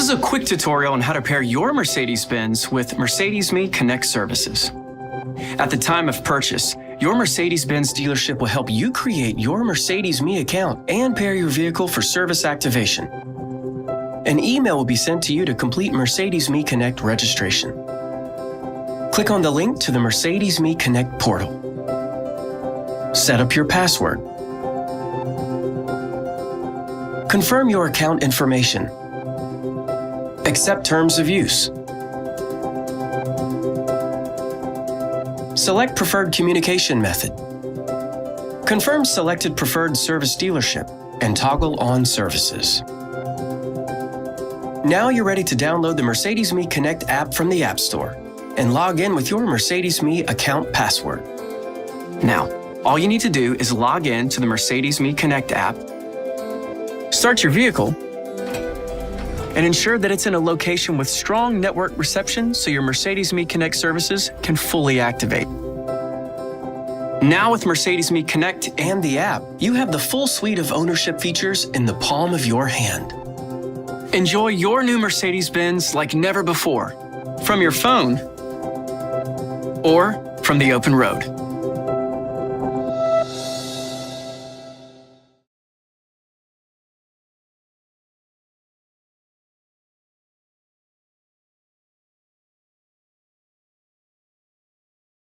is a quick tutorial on how to pair your Mercedes-Benz with Mercedes-Me Connect services. At the time of purchase, your Mercedes-Benz dealership will help you create your Mercedes-Me account and pair your vehicle for service activation. An email will be sent to you to complete Mercedes-Me Connect registration. Click on the link to the Mercedes-Me Connect portal. Set up your password. Confirm your account information. Accept terms of use. Select preferred communication method. Confirm selected preferred service dealership and toggle on services. Now you're ready to download the Mercedes-Me Connect app from the App Store and log in with your Mercedes-Me account password. Now, all you need to do is log in to the Mercedes-Me Connect app, start your vehicle, and ensure that it's in a location with strong network reception so your Mercedes-Me Connect services can fully activate. Now with Mercedes-Me Connect and the app, you have the full suite of ownership features in the palm of your hand. Enjoy your new Mercedes-Benz like never before, from your phone or from the open road.